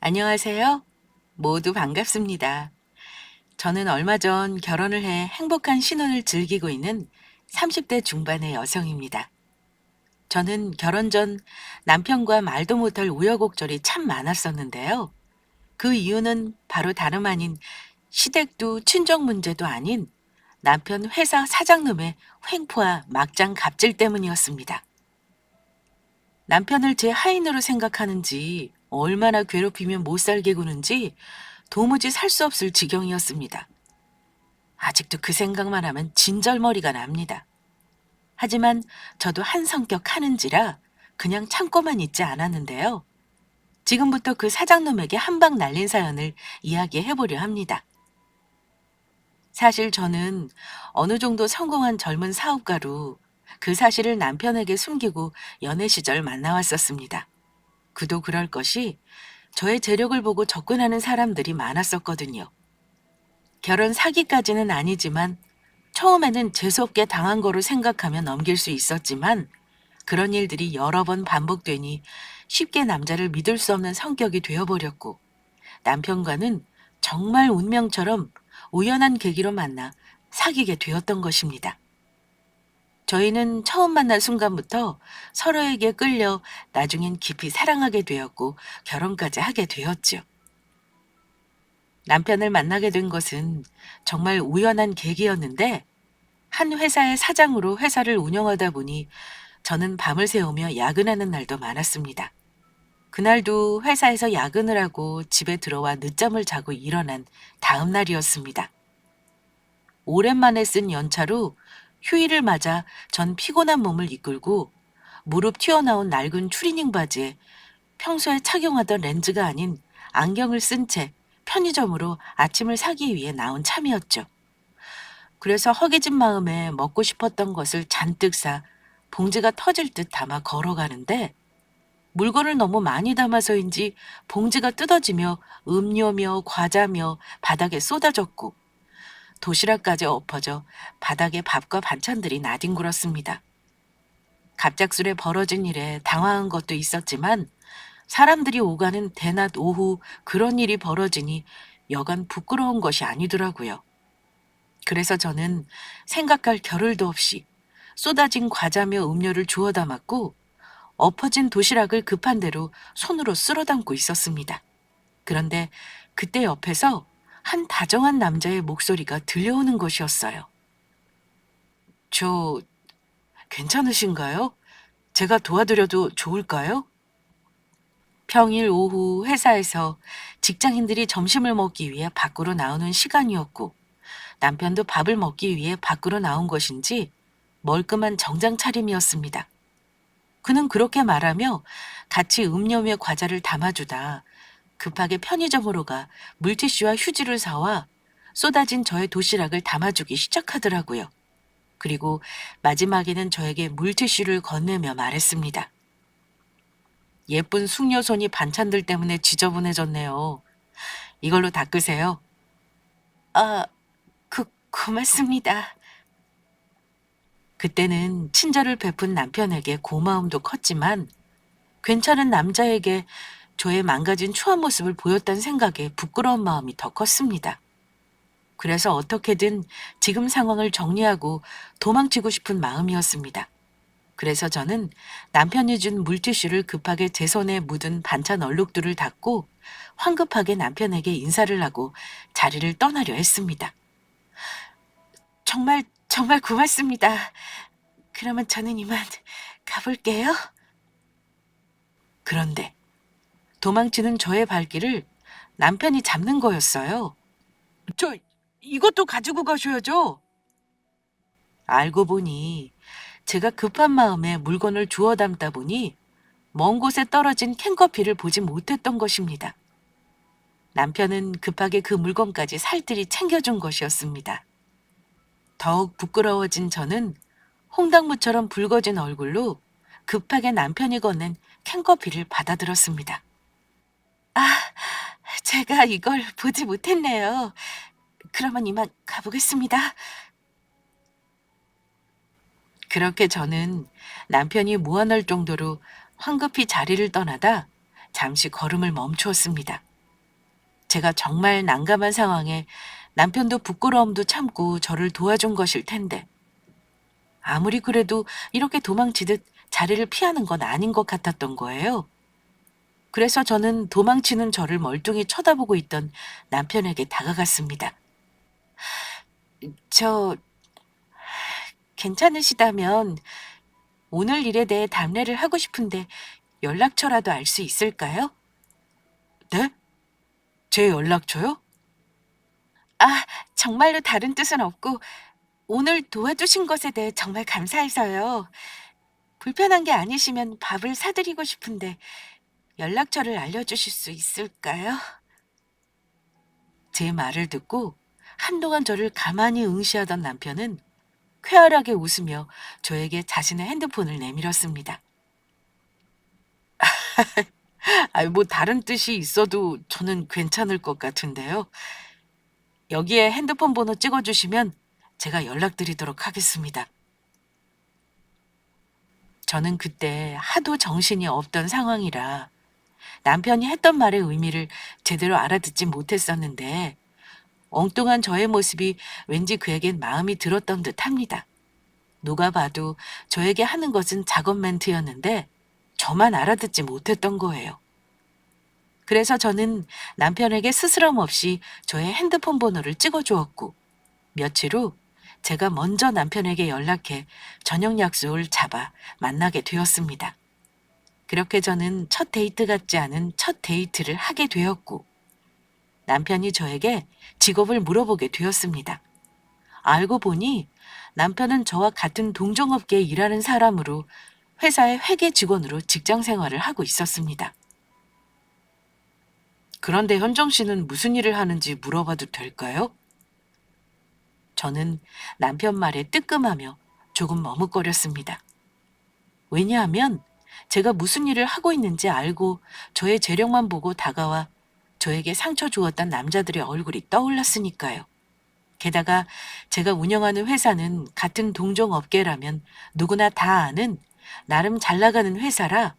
안녕하세요. 모두 반갑습니다. 저는 얼마 전 결혼을 해 행복한 신혼을 즐기고 있는 30대 중반의 여성입니다. 저는 결혼 전 남편과 말도 못할 우여곡절이 참 많았었는데요. 그 이유는 바로 다름 아닌 시댁도 친정 문제도 아닌 남편 회사 사장놈의 횡포와 막장 갑질 때문이었습니다. 남편을 제 하인으로 생각하는지 얼마나 괴롭히면 못 살게 구는지 도무지 살 수 없을 지경이었습니다. 아직도 그 생각만 하면 진절머리가 납니다. 하지만 저도 한 성격 하는지라 그냥 참고만 있지 않았는데요. 지금부터 그 사장놈에게 한 방 날린 사연을 이야기해 보려 합니다. 사실 저는 어느 정도 성공한 젊은 사업가로 그 사실을 남편에게 숨기고 연애 시절 만나왔었습니다. 그도 그럴 것이 저의 재력을 보고 접근하는 사람들이 많았었거든요. 결혼 사기까지는 아니지만 처음에는 재수없게 당한 거로 생각하며 넘길 수 있었지만 그런 일들이 여러 번 반복되니 쉽게 남자를 믿을 수 없는 성격이 되어버렸고 남편과는 정말 운명처럼 우연한 계기로 만나 사귀게 되었던 것입니다. 저희는 처음 만난 순간부터 서로에게 끌려 나중엔 깊이 사랑하게 되었고 결혼까지 하게 되었죠. 남편을 만나게 된 것은 정말 우연한 계기였는데 한 회사의 사장으로 회사를 운영하다 보니 저는 밤을 새우며 야근하는 날도 많았습니다. 그날도 회사에서 야근을 하고 집에 들어와 늦잠을 자고 일어난 다음 날이었습니다. 오랜만에 쓴 연차로 휴일을 맞아 전 피곤한 몸을 이끌고 무릎 튀어나온 낡은 추리닝 바지에 평소에 착용하던 렌즈가 아닌 안경을 쓴 채 편의점으로 아침을 사기 위해 나온 참이었죠. 그래서 허기진 마음에 먹고 싶었던 것을 잔뜩 사 봉지가 터질 듯 담아 걸어가는데 물건을 너무 많이 담아서인지 봉지가 뜯어지며 음료며 과자며 바닥에 쏟아졌고 도시락까지 엎어져 바닥에 밥과 반찬들이 나뒹굴었습니다. 갑작스레 벌어진 일에 당황한 것도 있었지만 사람들이 오가는 대낮 오후 그런 일이 벌어지니 여간 부끄러운 것이 아니더라고요. 그래서 저는 생각할 겨를도 없이 쏟아진 과자며 음료를 주워 담았고 엎어진 도시락을 급한 대로 손으로 쓸어 담고 있었습니다. 그런데 그때 옆에서 한 다정한 남자의 목소리가 들려오는 것이었어요. 저 괜찮으신가요? 제가 도와드려도 좋을까요? 평일 오후 회사에서 직장인들이 점심을 먹기 위해 밖으로 나오는 시간이었고 남편도 밥을 먹기 위해 밖으로 나온 것인지 멀끔한 정장 차림이었습니다. 그는 그렇게 말하며 같이 음료며 과자를 담아주다 급하게 편의점으로 가 물티슈와 휴지를 사와 쏟아진 저의 도시락을 담아주기 시작하더라고요. 그리고 마지막에는 저에게 물티슈를 건네며 말했습니다. 예쁜 숙녀손이 반찬들 때문에 지저분해졌네요. 이걸로 닦으세요. 아, 고맙습니다. 그때는 친절을 베푼 남편에게 고마움도 컸지만 괜찮은 남자에게 저의 망가진 추한 모습을 보였다는 생각에 부끄러운 마음이 더 컸습니다. 그래서 어떻게든 지금 상황을 정리하고 도망치고 싶은 마음이었습니다. 그래서 저는 남편이 준 물티슈를 급하게 제 손에 묻은 반찬 얼룩들을 닦고 황급하게 남편에게 인사를 하고 자리를 떠나려 했습니다. 정말 고맙습니다. 그러면 저는 이만 가볼게요. 그런데 도망치는 저의 발길을 남편이 잡는 거였어요. 저 이것도 가지고 가셔야죠. 알고 보니 제가 급한 마음에 물건을 주워 담다 보니 먼 곳에 떨어진 캔커피를 보지 못했던 것입니다. 남편은 급하게 그 물건까지 살뜰히 챙겨준 것이었습니다. 더욱 부끄러워진 저는 홍당무처럼 붉어진 얼굴로 급하게 남편이 건넨 캔커피를 받아들었습니다. 아, 제가 이걸 보지 못했네요. 그러면 이만 가보겠습니다. 그렇게 저는 남편이 무안할 정도로 황급히 자리를 떠나다 잠시 걸음을 멈추었습니다. 제가 정말 난감한 상황에 남편도 부끄러움도 참고 저를 도와준 것일 텐데 아무리 그래도 이렇게 도망치듯 자리를 피하는 건 아닌 것 같았던 거예요. 그래서 저는 도망치는 저를 멀뚱히 쳐다보고 있던 남편에게 다가갔습니다. 저 괜찮으시다면 오늘 일에 대해 답례를 하고 싶은데 연락처라도 알 수 있을까요? 네? 제 연락처요? 아, 정말로 다른 뜻은 없고 오늘 도와주신 것에 대해 정말 감사해서요. 불편한 게 아니시면 밥을 사드리고 싶은데 연락처를 알려주실 수 있을까요? 제 말을 듣고 한동안 저를 가만히 응시하던 남편은 쾌활하게 웃으며 저에게 자신의 핸드폰을 내밀었습니다. 뭐 다른 뜻이 있어도 저는 괜찮을 것 같은데요. 여기에 핸드폰 번호 찍어주시면 제가 연락드리도록 하겠습니다. 저는 그때 하도 정신이 없던 상황이라 남편이 했던 말의 의미를 제대로 알아듣지 못했었는데 엉뚱한 저의 모습이 왠지 그에겐 마음이 들었던 듯 합니다. 누가 봐도 저에게 하는 것은 작업 멘트였는데 저만 알아듣지 못했던 거예요. 그래서 저는 남편에게 스스럼 없이 저의 핸드폰 번호를 찍어주었고 며칠 후 제가 먼저 남편에게 연락해 저녁 약속을 잡아 만나게 되었습니다. 그렇게 저는 첫 데이트 같지 않은 첫 데이트를 하게 되었고 남편이 저에게 직업을 물어보게 되었습니다. 알고 보니 남편은 저와 같은 동종업계에 일하는 사람으로 회사의 회계 직원으로 직장 생활을 하고 있었습니다. 그런데 현정 씨는 무슨 일을 하는지 물어봐도 될까요? 저는 남편 말에 뜨끔하며 조금 머뭇거렸습니다. 왜냐하면 제가 무슨 일을 하고 있는지 알고 저의 재력만 보고 다가와 저에게 상처 주었던 남자들의 얼굴이 떠올랐으니까요. 게다가 제가 운영하는 회사는 같은 동종업계라면 누구나 다 아는 나름 잘 나가는 회사라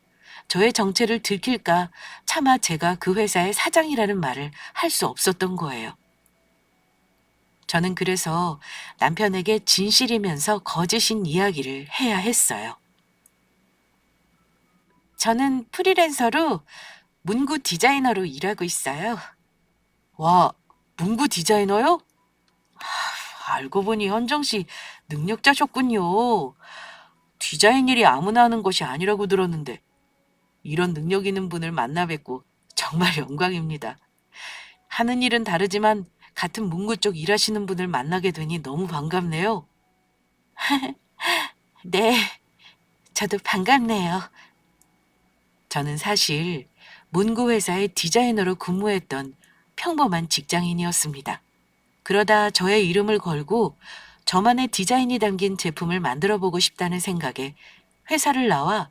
저의 정체를 들킬까 차마 제가 그 회사의 사장이라는 말을 할 수 없었던 거예요. 저는 그래서 남편에게 진실이면서 거짓인 이야기를 해야 했어요. 저는 프리랜서로 문구 디자이너로 일하고 있어요. 와, 문구 디자이너요? 알고 보니 현정 씨 능력자셨군요. 디자인 일이 아무나 하는 것이 아니라고 들었는데 이런 능력 있는 분을 만나 뵙고 정말 영광입니다. 하는 일은 다르지만 같은 문구 쪽 일하시는 분을 만나게 되니 너무 반갑네요. 네, 저도 반갑네요. 저는 사실 문구 회사의 디자이너로 근무했던 평범한 직장인이었습니다. 그러다 저의 이름을 걸고 저만의 디자인이 담긴 제품을 만들어 보고 싶다는 생각에 회사를 나와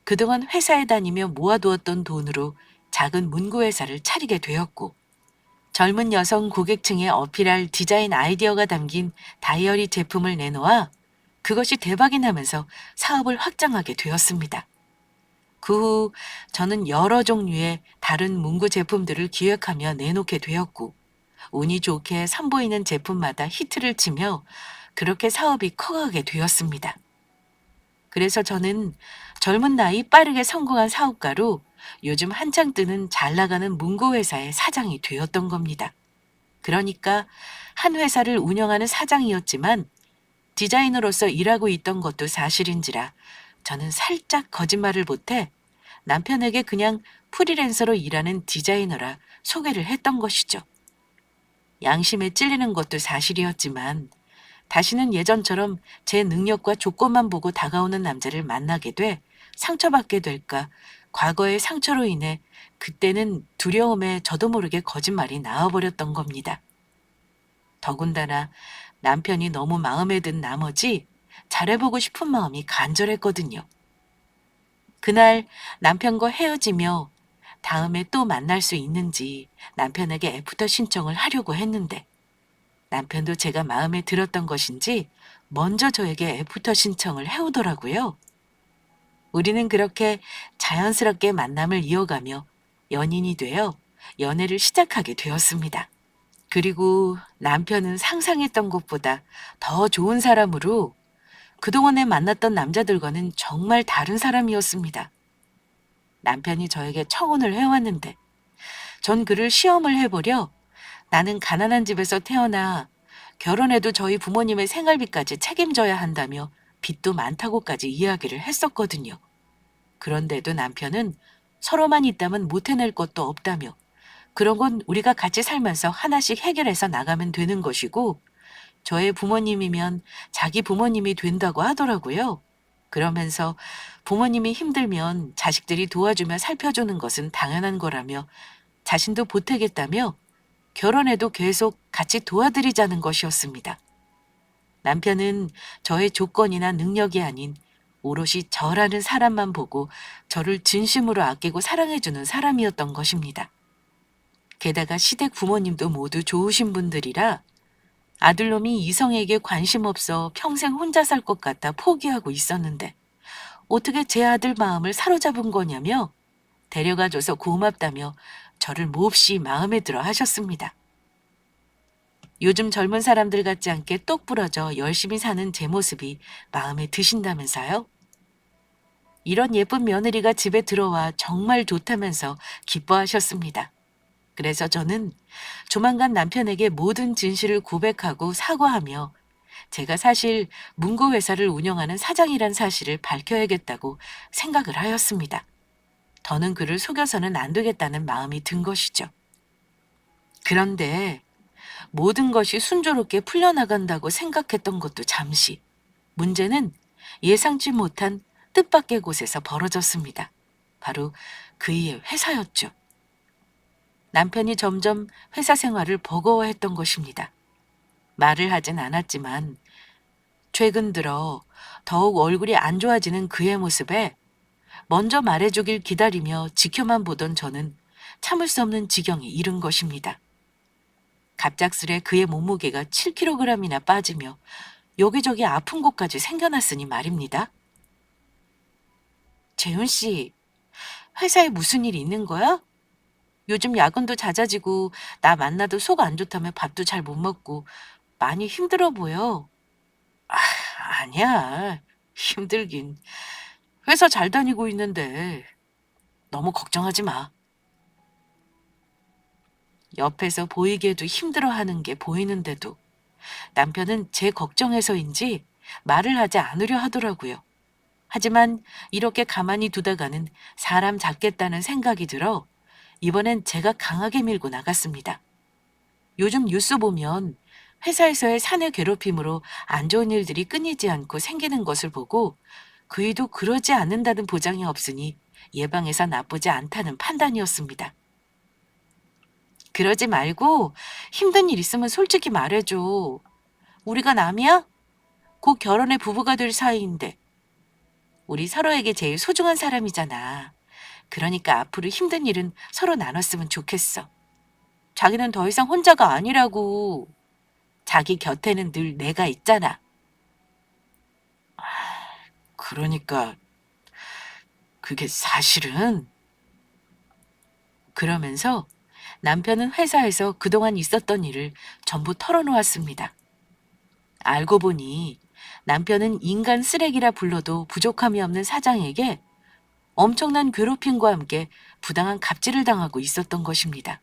그동안 회사에 다니며 모아두었던 돈으로 작은 문구 회사를 차리게 되었고 젊은 여성 고객층에 어필할 디자인 아이디어가 담긴 다이어리 제품을 내놓아 그것이 대박이 나면서 사업을 확장하게 되었습니다. 그 후 저는 여러 종류의 다른 문구 제품들을 기획하며 내놓게 되었고 운이 좋게 선보이는 제품마다 히트를 치며 그렇게 사업이 커가게 되었습니다. 그래서 저는 젊은 나이 빠르게 성공한 사업가로 요즘 한창 뜨는 잘 나가는 문구 회사의 사장이 되었던 겁니다. 그러니까 한 회사를 운영하는 사장이었지만 디자이너로서 일하고 있던 것도 사실인지라 저는 살짝 거짓말을 못해 남편에게 그냥 프리랜서로 일하는 디자이너라 소개를 했던 것이죠. 양심에 찔리는 것도 사실이었지만 다시는 예전처럼 제 능력과 조건만 보고 다가오는 남자를 만나게 돼 상처받게 될까 과거의 상처로 인해 그때는 두려움에 저도 모르게 거짓말이 나와버렸던 겁니다. 더군다나 남편이 너무 마음에 든 나머지 잘해보고 싶은 마음이 간절했거든요. 그날 남편과 헤어지며 다음에 또 만날 수 있는지 남편에게 애프터 신청을 하려고 했는데 남편도 제가 마음에 들었던 것인지 먼저 저에게 애프터 신청을 해오더라고요. 우리는 그렇게 자연스럽게 만남을 이어가며 연인이 되어 연애를 시작하게 되었습니다. 그리고 남편은 상상했던 것보다 더 좋은 사람으로 그동안에 만났던 남자들과는 정말 다른 사람이었습니다. 남편이 저에게 청혼을 해왔는데 전 그를 시험을 해보려 나는 가난한 집에서 태어나 결혼해도 저희 부모님의 생활비까지 책임져야 한다며 빚도 많다고까지 이야기를 했었거든요. 그런데도 남편은 서로만 있다면 못 해낼 것도 없다며 그런 건 우리가 같이 살면서 하나씩 해결해서 나가면 되는 것이고 저의 부모님이면 자기 부모님이 된다고 하더라고요. 그러면서 부모님이 힘들면 자식들이 도와주며 살펴주는 것은 당연한 거라며 자신도 보태겠다며 결혼해도 계속 같이 도와드리자는 것이었습니다. 남편은 저의 조건이나 능력이 아닌 오롯이 저라는 사람만 보고 저를 진심으로 아끼고 사랑해주는 사람이었던 것입니다. 게다가 시댁 부모님도 모두 좋으신 분들이라 아들놈이 이성에게 관심 없어 평생 혼자 살 것 같아 포기하고 있었는데 어떻게 제 아들 마음을 사로잡은 거냐며 데려가줘서 고맙다며 저를 몹시 마음에 들어 하셨습니다. 요즘 젊은 사람들 같지 않게 똑 부러져 열심히 사는 제 모습이 마음에 드신다면서요? 이런 예쁜 며느리가 집에 들어와 정말 좋다면서 기뻐하셨습니다. 그래서 저는 조만간 남편에게 모든 진실을 고백하고 사과하며 제가 사실 문구회사를 운영하는 사장이란 사실을 밝혀야겠다고 생각을 하였습니다. 더는 그를 속여서는 안 되겠다는 마음이 든 것이죠. 그런데 모든 것이 순조롭게 풀려나간다고 생각했던 것도 잠시, 문제는 예상치 못한 뜻밖의 곳에서 벌어졌습니다. 바로 그의 회사였죠. 남편이 점점 회사 생활을 버거워했던 것입니다. 말을 하진 않았지만 최근 들어 더욱 얼굴이 안 좋아지는 그의 모습에 먼저 말해주길 기다리며 지켜만 보던 저는 참을 수 없는 지경에 이른 것입니다. 갑작스레 그의 몸무게가 7kg이나 빠지며 여기저기 아픈 곳까지 생겨났으니 말입니다. 재훈 씨, 회사에 무슨 일 있는 거야? 요즘 야근도 잦아지고 나 만나도 속 안 좋다며 밥도 잘 못 먹고 많이 힘들어 보여. 아, 아니야. 힘들긴. 회사 잘 다니고 있는데 너무 걱정하지 마. 옆에서 보이게도 힘들어하는 게 보이는데도 남편은 제 걱정해서인지 말을 하지 않으려 하더라고요. 하지만 이렇게 가만히 두다가는 사람 잡겠다는 생각이 들어 이번엔 제가 강하게 밀고 나갔습니다. 요즘 뉴스 보면 회사에서의 사내 괴롭힘으로 안 좋은 일들이 끊이지 않고 생기는 것을 보고 그이도 그러지 않는다는 보장이 없으니 예방해서 나쁘지 않다는 판단이었습니다. 그러지 말고 힘든 일 있으면 솔직히 말해줘. 우리가 남이야? 곧 결혼해 부부가 될 사이인데. 우리 서로에게 제일 소중한 사람이잖아. 그러니까 앞으로 힘든 일은 서로 나눴으면 좋겠어. 자기는 더 이상 혼자가 아니라고. 자기 곁에는 늘 내가 있잖아. 그러니까 그게 사실은 그러면서 남편은 회사에서 그동안 있었던 일을 전부 털어놓았습니다. 알고 보니 남편은 인간 쓰레기라 불러도 부족함이 없는 사장에게 엄청난 괴롭힘과 함께 부당한 갑질을 당하고 있었던 것입니다.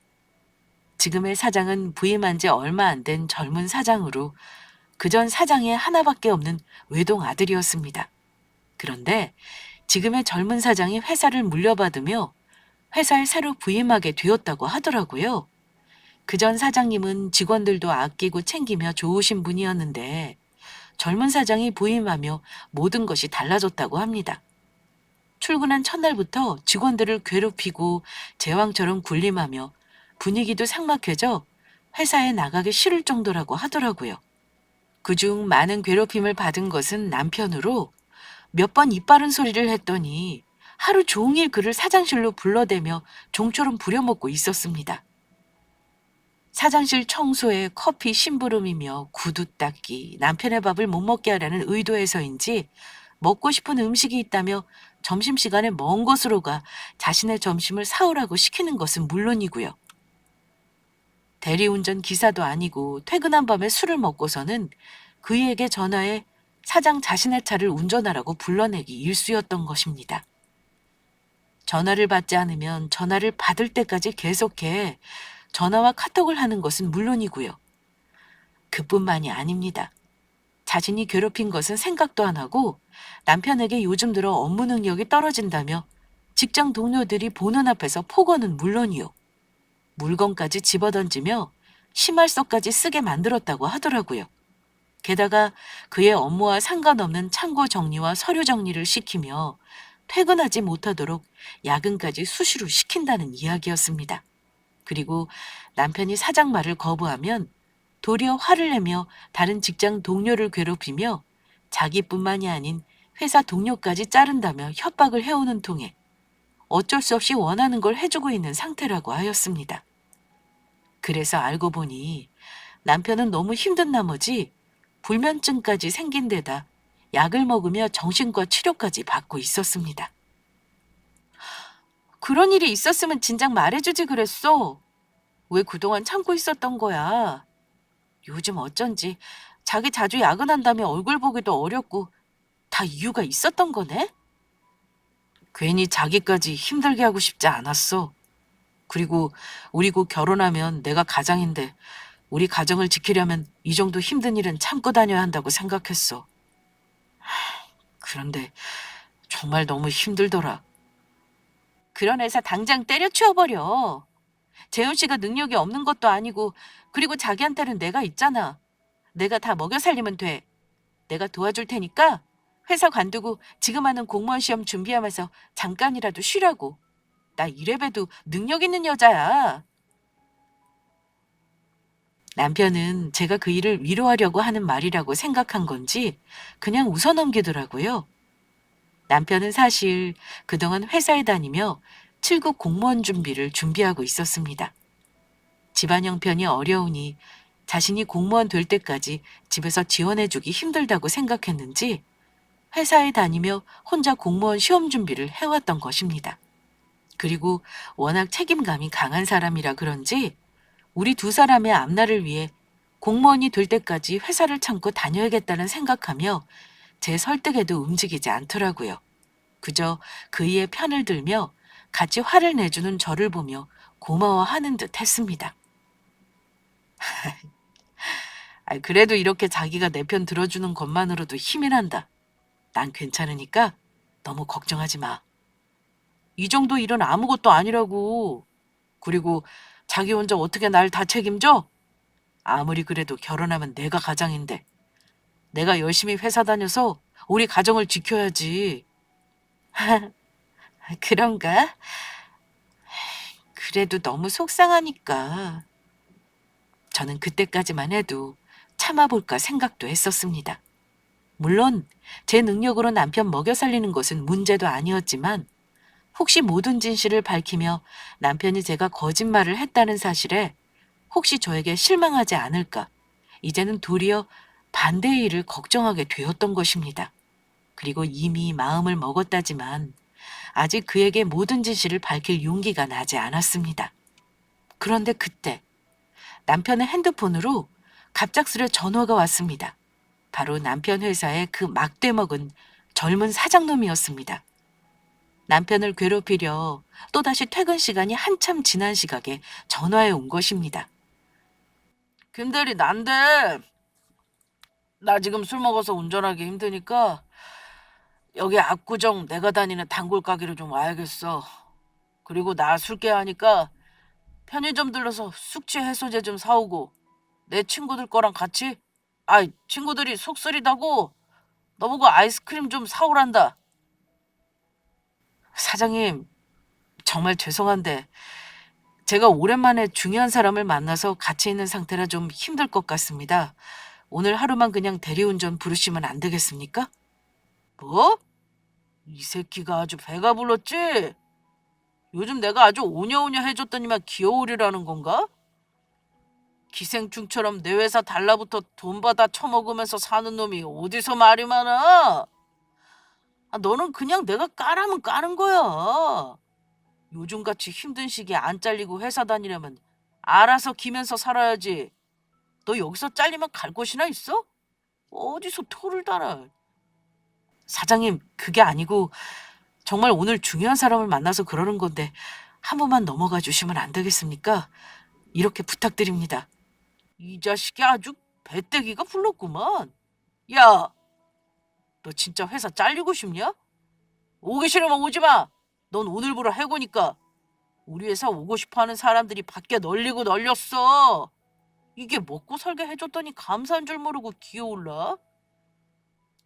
지금의 사장은 부임한 지 얼마 안 된 젊은 사장으로 그전 사장의 하나밖에 없는 외동 아들이었습니다. 그런데 지금의 젊은 사장이 회사를 물려받으며 회사에 새로 부임하게 되었다고 하더라고요. 그전 사장님은 직원들도 아끼고 챙기며 좋으신 분이었는데 젊은 사장이 부임하며 모든 것이 달라졌다고 합니다. 출근한 첫날부터 직원들을 괴롭히고 제왕처럼 군림하며 분위기도 삭막해져 회사에 나가기 싫을 정도라고 하더라고요. 그중 많은 괴롭힘을 받은 것은 남편으로 몇 번 이빠른 소리를 했더니 하루 종일 그를 사장실로 불러대며 종처럼 부려먹고 있었습니다. 사장실 청소에 커피 심부름이며 구두 닦기, 남편의 밥을 못 먹게 하려는 의도에서인지 먹고 싶은 음식이 있다며 점심시간에 먼 곳으로 가 자신의 점심을 사오라고 시키는 것은 물론이고요. 대리운전 기사도 아니고 퇴근한 밤에 술을 먹고서는 그이에게 전화해 사장 자신의 차를 운전하라고 불러내기 일쑤였던 것입니다. 전화를 받지 않으면 전화를 받을 때까지 계속해 전화와 카톡을 하는 것은 물론이고요. 그뿐만이 아닙니다. 자신이 괴롭힌 것은 생각도 안 하고 남편에게 요즘 들어 업무 능력이 떨어진다며 직장 동료들이 보는 앞에서 폭언은 물론이요. 물건까지 집어던지며 심할서까지 쓰게 만들었다고 하더라고요. 게다가 그의 업무와 상관없는 창고 정리와 서류 정리를 시키며 퇴근하지 못하도록 야근까지 수시로 시킨다는 이야기였습니다. 그리고 남편이 사장 말을 거부하면 도리어 화를 내며 다른 직장 동료를 괴롭히며 자기뿐만이 아닌 회사 동료까지 자른다며 협박을 해오는 통에 어쩔 수 없이 원하는 걸 해주고 있는 상태라고 하였습니다. 그래서 알고 보니 남편은 너무 힘든 나머지 불면증까지 생긴 데다 약을 먹으며 정신과 치료까지 받고 있었습니다. 그런 일이 있었으면 진작 말해주지 그랬어. 왜 그동안 참고 있었던 거야? 요즘 어쩐지 자기 자주 야근한다며 얼굴 보기도 어렵고 다 이유가 있었던 거네? 괜히 자기까지 힘들게 하고 싶지 않았어. 그리고 우리 곧 결혼하면 내가 가장인데 우리 가정을 지키려면 이 정도 힘든 일은 참고 다녀야 한다고 생각했어. 그런데 정말 너무 힘들더라. 그런 회사 당장 때려치워버려. 재훈 씨가 능력이 없는 것도 아니고 그리고 자기한테는 내가 있잖아. 내가 다 먹여 살리면 돼. 내가 도와줄 테니까 회사 관두고 지금 하는 공무원 시험 준비하면서 잠깐이라도 쉬라고. 나 이래봬도 능력 있는 여자야. 남편은 제가 그 일을 위로하려고 하는 말이라고 생각한 건지 그냥 웃어넘기더라고요. 남편은 사실 그동안 회사에 다니며 7급 공무원 준비하고 있었습니다. 집안 형편이 어려우니 자신이 공무원 될 때까지 집에서 지원해주기 힘들다고 생각했는지 회사에 다니며 혼자 공무원 시험 준비를 해왔던 것입니다. 그리고 워낙 책임감이 강한 사람이라 그런지 우리 두 사람의 앞날을 위해 공무원이 될 때까지 회사를 참고 다녀야겠다는 생각하며 제 설득에도 움직이지 않더라고요. 그저 그이의 편을 들며 같이 화를 내주는 저를 보며 고마워하는 듯 했습니다. 그래도 이렇게 자기가 내 편 들어주는 것만으로도 힘이 난다. 난 괜찮으니까 너무 걱정하지 마. 이 정도 일은 아무것도 아니라고. 그리고 자기 혼자 어떻게 날 다 책임져? 아무리 그래도 결혼하면 내가 가장인데. 내가 열심히 회사 다녀서 우리 가정을 지켜야지. 그런가? 그래도 너무 속상하니까. 저는 그때까지만 해도 참아볼까 생각도 했었습니다. 물론 제 능력으로 남편 먹여 살리는 것은 문제도 아니었지만 혹시 모든 진실을 밝히며 남편이 제가 거짓말을 했다는 사실에 혹시 저에게 실망하지 않을까 이제는 도리어 반대의 일을 걱정하게 되었던 것입니다. 그리고 이미 마음을 먹었다지만 아직 그에게 모든 진실을 밝힐 용기가 나지 않았습니다. 그런데 그때 남편의 핸드폰으로 갑작스레 전화가 왔습니다. 바로 남편 회사의 그 막대 먹은 젊은 사장놈이었습니다. 남편을 괴롭히려 또다시 퇴근 시간이 한참 지난 시각에 전화해 온 것입니다. 김대리 난데 나 지금 술 먹어서 운전하기 힘드니까 여기 압구정 내가 다니는 단골 가게로 좀 와야겠어. 그리고 나 술 깨하니까 편의점 들러서 숙취 해소제 좀 사오고 내 친구들 거랑 같이 친구들이 속 쓰리다고 너보고 아이스크림 좀 사오란다. 사장님 정말 죄송한데 제가 오랜만에 중요한 사람을 만나서 같이 있는 상태라 좀 힘들 것 같습니다. 오늘 하루만 그냥 대리운전 부르시면 안 되겠습니까? 뭐? 이 새끼가 아주 배가 불렀지? 요즘 내가 아주 오냐오냐 해줬더니만 귀여우리라는 건가? 기생충처럼 내 회사 달라붙어 돈 받아 처먹으면서 사는 놈이 어디서 말이 많아? 너는 그냥 내가 까라면 까는 거야. 요즘같이 힘든 시기에 안 잘리고 회사 다니려면 알아서 기면서 살아야지. 너 여기서 잘리면 갈 곳이나 있어? 어디서 토를 달아. 사장님, 그게 아니고 정말 오늘 중요한 사람을 만나서 그러는 건데 한 번만 넘어가 주시면 안 되겠습니까? 이렇게 부탁드립니다. 이 자식이 아주 배때기가 불렀구만. 야, 너 진짜 회사 잘리고 싶냐? 오기 싫으면 오지 마. 넌 오늘부로 해고니까. 우리 회사 오고 싶어하는 사람들이 밖에 널리고 널렸어. 이게 먹고 살게 해줬더니 감사한 줄 모르고 기어올라?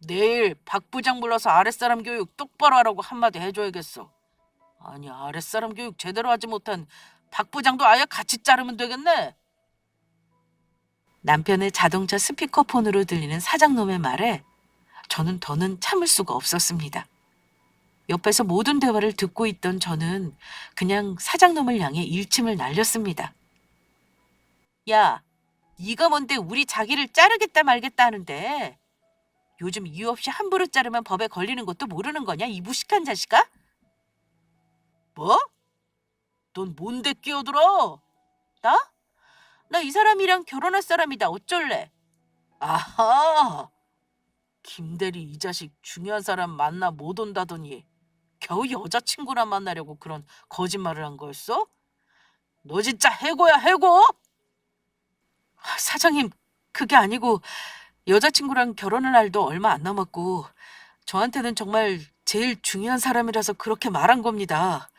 내일 박 부장 불러서 아랫사람 교육 똑바로 하라고 한마디 해줘야겠어. 아니, 아랫사람 교육 제대로 하지 못한 박 부장도 아예 같이 자르면 되겠네. 남편의 자동차 스피커폰으로 들리는 사장놈의 말에 저는 더는 참을 수가 없었습니다. 옆에서 모든 대화를 듣고 있던 저는 그냥 사장놈을 향해 일침을 날렸습니다. 야, 네가 뭔데 우리 자기를 자르겠다 말겠다 하는데 요즘 이유 없이 함부로 자르면 법에 걸리는 것도 모르는 거냐, 이 무식한 자식아? 뭐? 넌 뭔데 끼어들어? 나? 나 이 사람이랑 결혼할 사람이다. 어쩔래? 아하! 김대리 이 자식 중요한 사람 만나 못 온다더니 겨우 여자친구나 만나려고 그런 거짓말을 한 거였어? 너 진짜 해고야, 해고? 사장님, 그게 아니고 여자친구랑 결혼할 날도 얼마 안 남았고 저한테는 정말 제일 중요한 사람이라서 그렇게 말한 겁니다.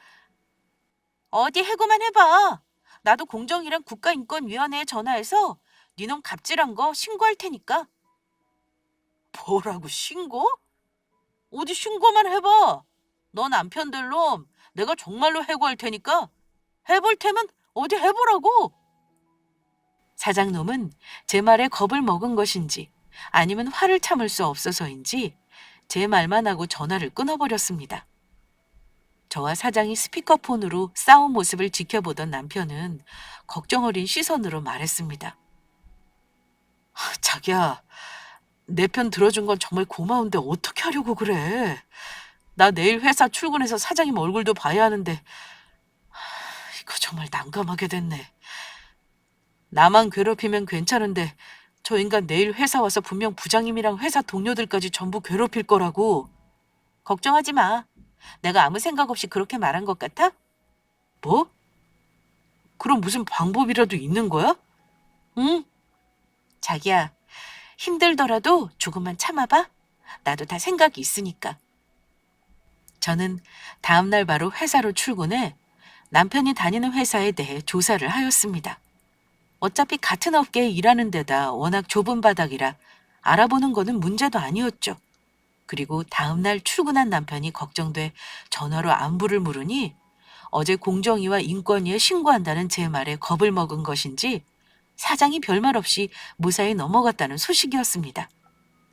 어디 해고만 해봐. 나도 공정이랑 국가인권위원회에 전화해서 니놈 갑질한 거 신고할 테니까. 뭐라고 신고? 어디 신고만 해봐. 너 남편들 놈 내가 정말로 해고할 테니까 해볼 테면 어디 해보라고. 사장놈은 제 말에 겁을 먹은 것인지 아니면 화를 참을 수 없어서인지 제 말만 하고 전화를 끊어버렸습니다. 저와 사장이 스피커폰으로 싸운 모습을 지켜보던 남편은 걱정 어린 시선으로 말했습니다. 자기야, 내 편 들어준 건 정말 고마운데 어떻게 하려고 그래? 나 내일 회사 출근해서 사장님 얼굴도 봐야 하는데 이거 정말 난감하게 됐네. 나만 괴롭히면 괜찮은데 저 인간 내일 회사 와서 분명 부장님이랑 회사 동료들까지 전부 괴롭힐 거라고. 걱정하지 마. 내가 아무 생각 없이 그렇게 말한 것 같아? 뭐? 그럼 무슨 방법이라도 있는 거야? 응? 자기야, 힘들더라도 조금만 참아봐. 나도 다 생각이 있으니까. 저는 다음날 바로 회사로 출근해 남편이 다니는 회사에 대해 조사를 하였습니다. 어차피 같은 업계에 일하는 데다 워낙 좁은 바닥이라 알아보는 거는 문제도 아니었죠. 그리고 다음날 출근한 남편이 걱정돼 전화로 안부를 물으니 어제 공정위와 인권위에 신고한다는 제 말에 겁을 먹은 것인지 사장이 별말 없이 무사히 넘어갔다는 소식이었습니다.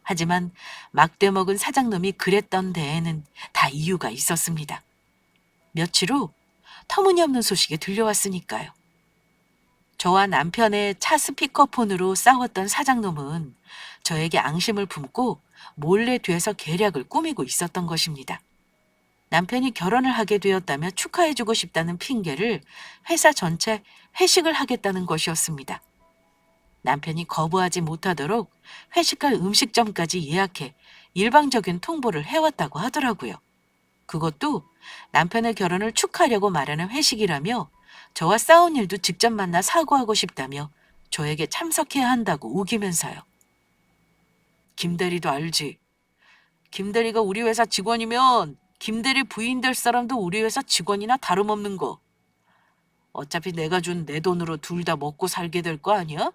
하지만 막대 먹은 사장놈이 그랬던 데에는 다 이유가 있었습니다. 며칠 후 터무니없는 소식이 들려왔으니까요. 저와 남편의 차 스피커폰으로 싸웠던 사장놈은 저에게 앙심을 품고 몰래 뒤에서 계략을 꾸미고 있었던 것입니다. 남편이 결혼을 하게 되었다며 축하해주고 싶다는 핑계를 회사 전체 회식을 하겠다는 것이었습니다. 남편이 거부하지 못하도록 회식할 음식점까지 예약해 일방적인 통보를 해왔다고 하더라고요. 그것도 남편의 결혼을 축하하려고 말하는 회식이라며 저와 싸운 일도 직접 만나 사과하고 싶다며 저에게 참석해야 한다고 우기면서요. 김대리도 알지. 김대리가 우리 회사 직원이면 김대리 부인 될 사람도 우리 회사 직원이나 다름없는 거. 어차피 내가 준 내 돈으로 둘 다 먹고 살게 될 거 아니야?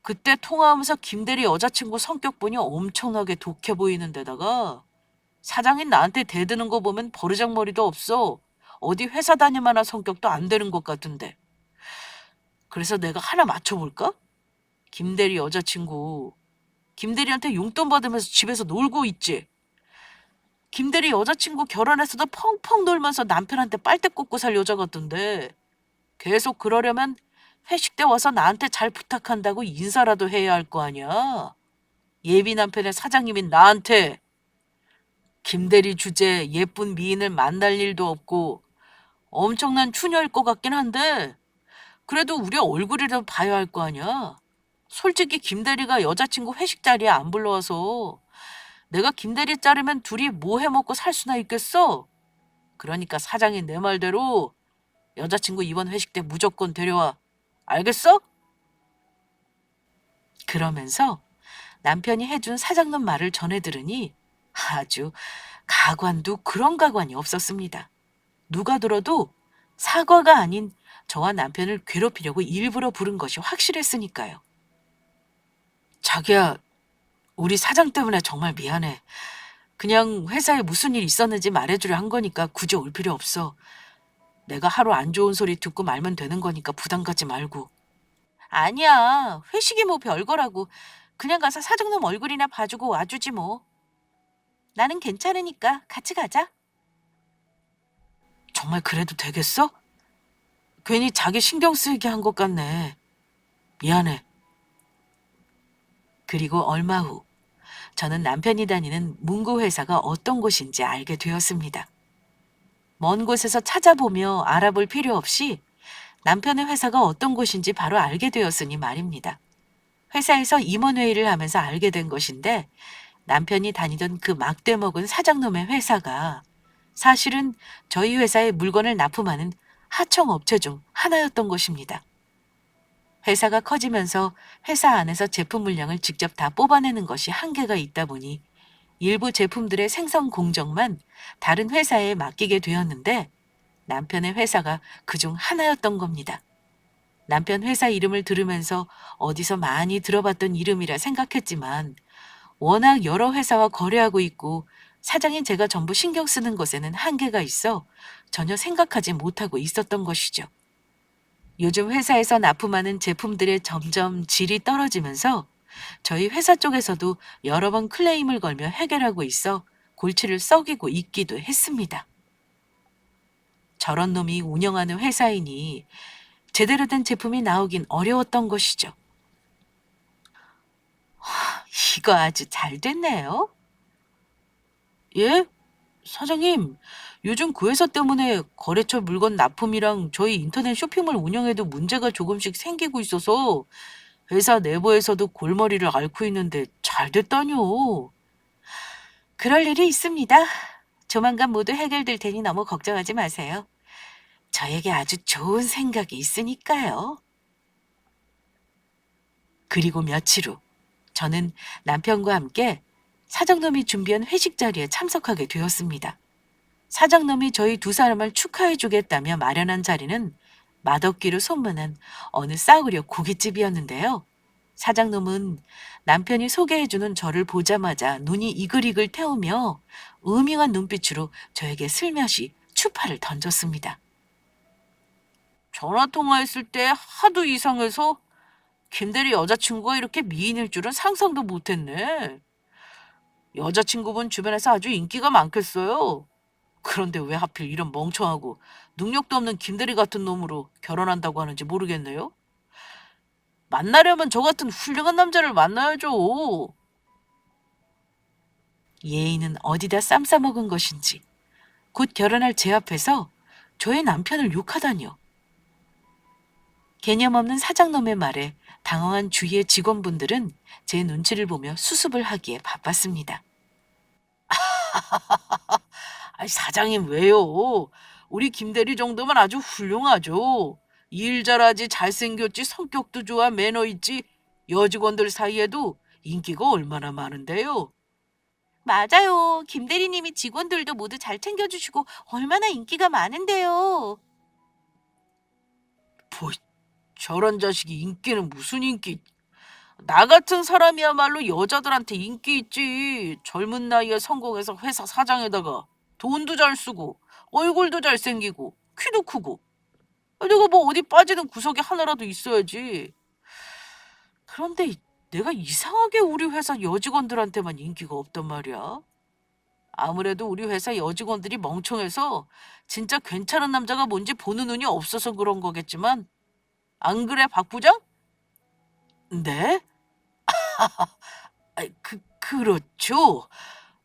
그때 통화하면서 김대리 여자친구 성격 보니 엄청나게 독해 보이는 데다가 사장인 나한테 대드는 거 보면 버르장머리도 없어. 어디 회사 다닐 만한 성격도 안 되는 것 같은데. 그래서 내가 하나 맞춰볼까? 김대리 여자친구. 김대리한테 용돈 받으면서 집에서 놀고 있지. 김대리 여자친구 결혼해서도 펑펑 놀면서 남편한테 빨대 꽂고 살 여자 같던데. 계속 그러려면 회식 때 와서 나한테 잘 부탁한다고 인사라도 해야 할 거 아니야. 예비 남편의 사장님인 나한테. 김대리 주제 예쁜 미인을 만날 일도 없고 엄청난 추녀일 것 같긴 한데 그래도 우리 얼굴이라도 봐야 할 거 아니야. 솔직히 김대리가 여자친구 회식 자리에 안 불러와서 내가 김대리 자르면 둘이 뭐 해먹고 살 수나 있겠어? 그러니까 사장이 내 말대로 여자친구 이번 회식 때 무조건 데려와. 알겠어? 그러면서 남편이 해준 사장님 말을 전해 들으니 아주 가관도 그런 가관이 없었습니다. 누가 들어도 사과가 아닌 저와 남편을 괴롭히려고 일부러 부른 것이 확실했으니까요. 자기야, 우리 사장 때문에 정말 미안해. 그냥 회사에 무슨 일 있었는지 말해주려 한 거니까 굳이 올 필요 없어. 내가 하루 안 좋은 소리 듣고 말면 되는 거니까 부담 갖지 말고. 아니야. 회식이 뭐 별거라고. 그냥 가서 사장님 얼굴이나 봐주고 와주지 뭐. 나는 괜찮으니까 같이 가자. 정말 그래도 되겠어? 괜히 자기 신경 쓰이게 한 것 같네. 미안해. 그리고 얼마 후 저는 남편이 다니는 문구 회사가 어떤 곳인지 알게 되었습니다. 먼 곳에서 찾아보며 알아볼 필요 없이 남편의 회사가 어떤 곳인지 바로 알게 되었으니 말입니다. 회사에서 임원회의를 하면서 알게 된 것인데 남편이 다니던 그 막대 먹은 사장놈의 회사가 사실은 저희 회사에 물건을 납품하는 하청업체 중 하나였던 것입니다. 회사가 커지면서 회사 안에서 제품 물량을 직접 다 뽑아내는 것이 한계가 있다 보니 일부 제품들의 생성 공정만 다른 회사에 맡기게 되었는데 남편의 회사가 그중 하나였던 겁니다. 남편 회사 이름을 들으면서 어디서 많이 들어봤던 이름이라 생각했지만 워낙 여러 회사와 거래하고 있고 사장인 제가 전부 신경 쓰는 것에는 한계가 있어 전혀 생각하지 못하고 있었던 것이죠. 요즘 회사에서 납품하는 제품들의 점점 질이 떨어지면서 저희 회사 쪽에서도 여러 번 클레임을 걸며 해결하고 있어 골치를 썩이고 있기도 했습니다. 저런 놈이 운영하는 회사이니 제대로 된 제품이 나오긴 어려웠던 것이죠. 이거 아주 잘 됐네요. 예? 사장님, 요즘 그 회사 때문에 거래처 물건 납품이랑 저희 인터넷 쇼핑몰 운영에도 문제가 조금씩 생기고 있어서 회사 내부에서도 골머리를 앓고 있는데 잘 됐다뇨. 그럴 일이 있습니다. 조만간 모두 해결될 테니 너무 걱정하지 마세요. 저에게 아주 좋은 생각이 있으니까요. 그리고 며칠 후 저는 남편과 함께 사장님이 준비한 회식 자리에 참석하게 되었습니다. 사장님이 저희 두 사람을 축하해 주겠다며 마련한 자리는 맛없기로 소문난 어느 싸구려 고깃집이었는데요. 사장님은 남편이 소개해주는 저를 보자마자 눈이 이글이글 태우며 음흉한 눈빛으로 저에게 슬며시 추파를 던졌습니다. 전화 통화했을 때 하도 이상해서 김대리 여자친구가 이렇게 미인일 줄은 상상도 못했네. 여자친구분 주변에서 아주 인기가 많겠어요. 그런데 왜 하필 이런 멍청하고 능력도 없는 김대리 같은 놈으로 결혼한다고 하는지 모르겠네요. 만나려면 저 같은 훌륭한 남자를 만나야죠. 예의는 어디다 쌈 싸먹은 것인지 곧 결혼할 제 앞에서 저의 남편을 욕하다니요. 개념 없는 사장놈의 말에 당황한 주위의 직원분들은 제 눈치를 보며 수습을 하기에 바빴습니다. 아이, 사장님 왜요? 우리 김대리 정도면 아주 훌륭하죠. 일 잘하지, 잘생겼지, 성격도 좋아, 매너 있지. 여직원들 사이에도 인기가 얼마나 많은데요. 맞아요. 김대리님이 직원들도 모두 잘 챙겨주시고 얼마나 인기가 많은데요. 뭐 저런 자식이 인기는 무슨 인기? 나 같은 사람이야말로 여자들한테 인기 있지. 젊은 나이에 성공해서 회사 사장에다가 돈도 잘 쓰고 얼굴도 잘생기고 키도 크고 내가 뭐 어디 빠지는 구석이 하나라도 있어야지. 그런데 내가 이상하게 우리 회사 여직원들한테만 인기가 없단 말이야. 아무래도 우리 회사 여직원들이 멍청해서 진짜 괜찮은 남자가 뭔지 보는 눈이 없어서 그런 거겠지만 안 그래, 박 부장? 네? 그렇죠.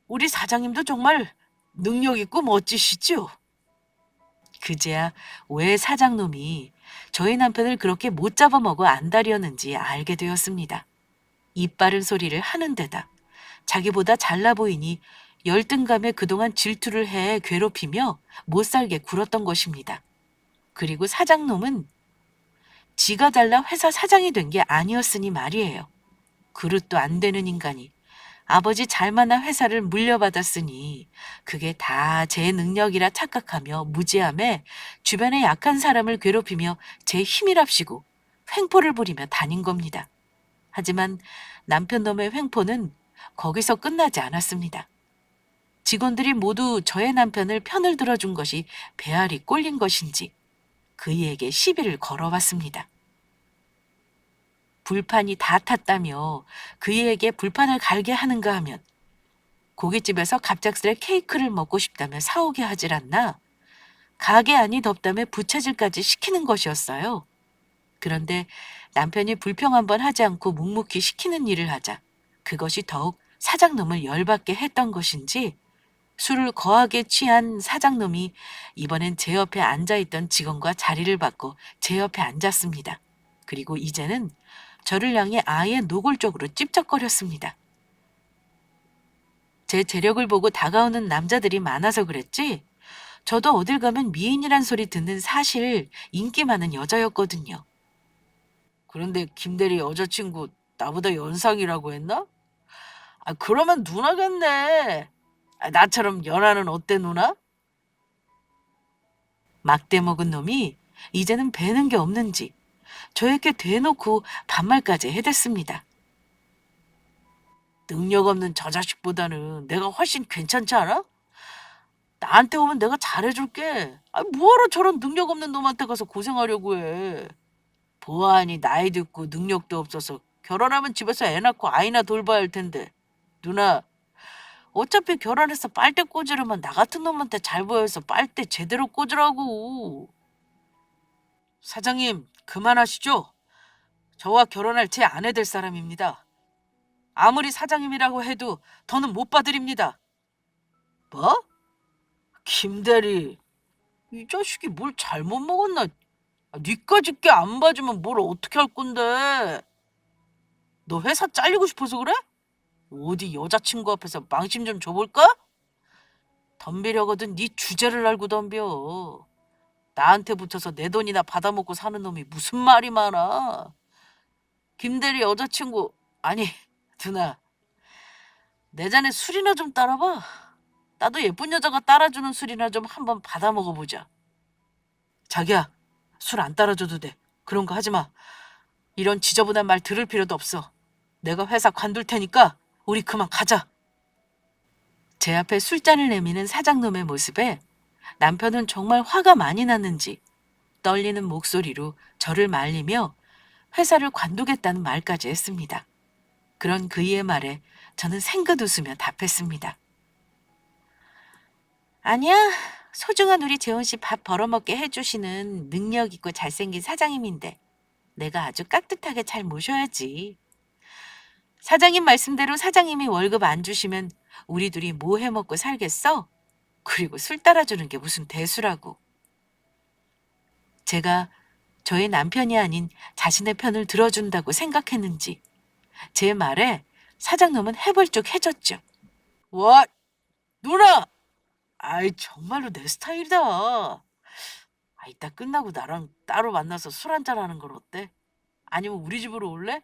우리 사장님도 정말 능력 있고 멋지시죠? 그제야 왜 사장놈이 저희 남편을 그렇게 못 잡아먹어 안달이었는지 알게 되었습니다. 입 바른 소리를 하는 데다 자기보다 잘나 보이니 열등감에 그동안 질투를 해 괴롭히며 못살게 굴었던 것입니다. 그리고 사장놈은 지가 달라 회사 사장이 된 게 아니었으니 말이에요. 그릇도 안 되는 인간이 아버지 잘 만난 회사를 물려받았으니 그게 다 제 능력이라 착각하며 무지함에 주변의 약한 사람을 괴롭히며 제 힘이랍시고 횡포를 부리며 다닌 겁니다. 하지만 남편 놈의 횡포는 거기서 끝나지 않았습니다. 직원들이 모두 저의 남편을 편을 들어준 것이 배알이 꼴린 것인지 그이에게 시비를 걸어왔습니다. 불판이 다 탔다며 그이에게 불판을 갈게 하는가 하면 고깃집에서 갑작스레 케이크를 먹고 싶다며 사오게 하질 않나 가게 안이 덥다며 부채질까지 시키는 것이었어요. 그런데 남편이 불평 한 번 하지 않고 묵묵히 시키는 일을 하자 그것이 더욱 사장놈을 열받게 했던 것인지 술을 거하게 취한 사장놈이 이번엔 제 옆에 앉아있던 직원과 자리를 바꿔 제 옆에 앉았습니다. 그리고 이제는 저를 향해 아예 노골적으로 찝쩍거렸습니다. 제 재력을 보고 다가오는 남자들이 많아서 그랬지 저도 어딜 가면 미인이란 소리 듣는 사실 인기 많은 여자였거든요. 그런데 김대리 여자친구 나보다 연상이라고 했나? 그러면 누나겠네. 나처럼 연하는 어때 누나? 막대 먹은 놈이 이제는 배는 게 없는지 저에게 대놓고 반말까지 해댔습니다. 능력 없는 저 자식보다는 내가 훨씬 괜찮지 않아? 나한테 오면 내가 잘해줄게. 뭐하러 저런 능력 없는 놈한테 가서 고생하려고 해. 보아하니 나이도 있고 능력도 없어서 결혼하면 집에서 애 낳고 아이나 돌봐야 할 텐데. 누나, 어차피 결혼해서 빨대 꽂으려면 나 같은 놈한테 잘 보여서 빨대 제대로 꽂으라고. 사장님, 그만하시죠. 저와 결혼할 제 아내 될 사람입니다. 아무리 사장님이라고 해도 더는 못 봐드립니다. 뭐? 김대리, 이 자식이 뭘 잘못 먹었나? 니까짓 게 안 봐주면 뭘 어떻게 할 건데? 너 회사 잘리고 싶어서 그래? 어디 여자친구 앞에서 망심 좀 줘볼까? 덤비려거든 네 주제를 알고 덤벼. 나한테 붙어서 내 돈이나 받아먹고 사는 놈이 무슨 말이 많아. 김대리 여자친구, 아니 누나, 내 잔에 술이나 좀 따라봐. 나도 예쁜 여자가 따라주는 술이나 좀 한번 받아 먹어보자. 자기야, 술 안 따라줘도 돼. 그런 거 하지 마. 이런 지저분한 말 들을 필요도 없어. 내가 회사 관둘 테니까 우리 그만 가자. 제 앞에 술잔을 내미는 사장놈의 모습에 남편은 정말 화가 많이 났는지 떨리는 목소리로 저를 말리며 회사를 관두겠다는 말까지 했습니다. 그런 그이의 말에 저는 생긋 웃으며 답했습니다. 아니야, 소중한 우리 재원 씨 밥 벌어먹게 해주시는 능력 있고 잘생긴 사장님인데 내가 아주 깍듯하게 잘 모셔야지. 사장님 말씀대로 사장님이 월급 안 주시면 우리 둘이 뭐 해먹고 살겠어? 그리고 술 따라주는 게 무슨 대수라고. 제가 저의 남편이 아닌 자신의 편을 들어준다고 생각했는지 제 말에 사장님은 해벌쭉해졌죠. 와, 누나! 정말로 내 스타일이다. 이따 끝나고 나랑 따로 만나서 술 한잔 하는 건 어때? 아니면 우리 집으로 올래?